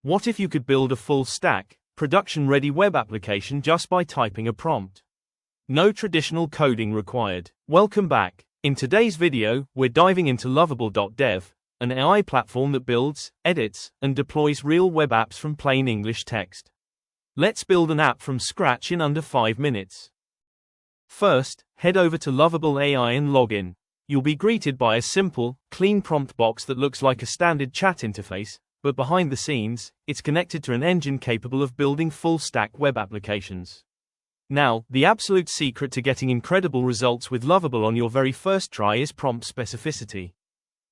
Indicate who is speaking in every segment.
Speaker 1: What if you could build a full-stack, production-ready web application just by typing a prompt? No traditional coding required. Welcome back. In today's video, we're diving into Lovable.dev, an AI platform that builds, edits, and deploys real web apps from plain English text. Let's build an app from scratch in under 5 minutes. First, head over to Lovable AI and log in. You'll be greeted by a simple, clean prompt box that looks like a standard chat interface, but behind the scenes, it's connected to an engine capable of building full-stack web applications. Now, the absolute secret to getting incredible results with Lovable on your very first try is prompt specificity.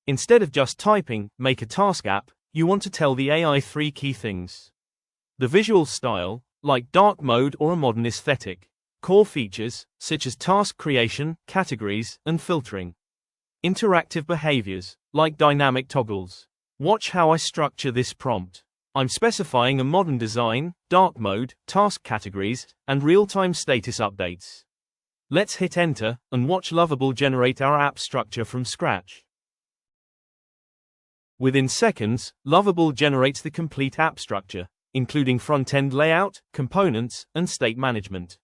Speaker 1: Instead of just typing, "make a task app," you want to tell the AI 3 key things. The visual style, like dark mode or a modern aesthetic. Core features, such as task creation, categories, and filtering. Interactive behaviors, like dynamic toggles. Watch how I structure this prompt. I'm specifying a modern design, dark mode, task categories, and real-time status updates. Let's hit enter, and watch Lovable generate our app structure from scratch. Within seconds, Lovable generates the complete app structure, including front-end layout, components, and state management.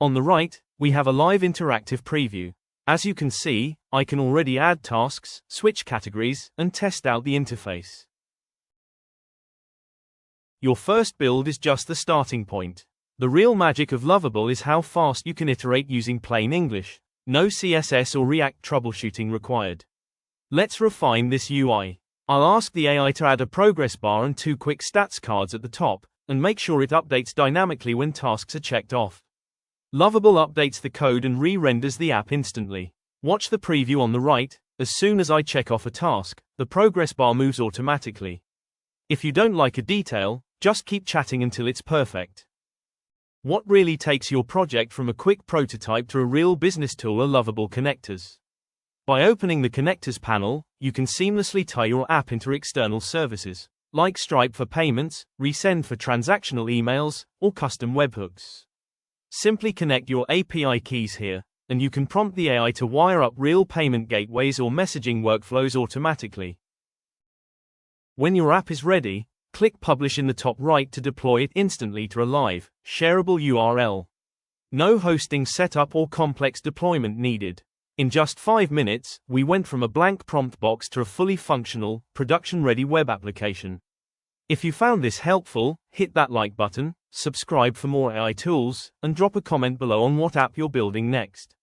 Speaker 1: On the right, we have a live interactive preview. As you can see, I can already add tasks, switch categories, and test out the interface. Your first build is just the starting point. The real magic of Lovable is how fast you can iterate using plain English. No CSS or React troubleshooting required. Let's refine this UI. I'll ask the AI to add a progress bar and 2 quick stats cards at the top, and make sure it updates dynamically when tasks are checked off. Lovable updates the code and re-renders the app instantly. Watch the preview on the right. As soon as I check off a task, the progress bar moves automatically. If you don't like a detail, just keep chatting until it's perfect. What really takes your project from a quick prototype to a real business tool are Lovable connectors. By opening the connectors panel, you can seamlessly tie your app into external services, like Stripe for payments, Resend for transactional emails, or custom webhooks. Simply connect your API keys here, and you can prompt the AI to wire up real payment gateways or messaging workflows automatically. When your app is ready, click Publish in the top right to deploy it instantly to a live, shareable URL. No hosting setup or complex deployment needed. In just 5 minutes, we went from a blank prompt box to a fully functional, production-ready web application. If you found this helpful, hit that like button, subscribe for more AI tools, and drop a comment below on what app you're building next.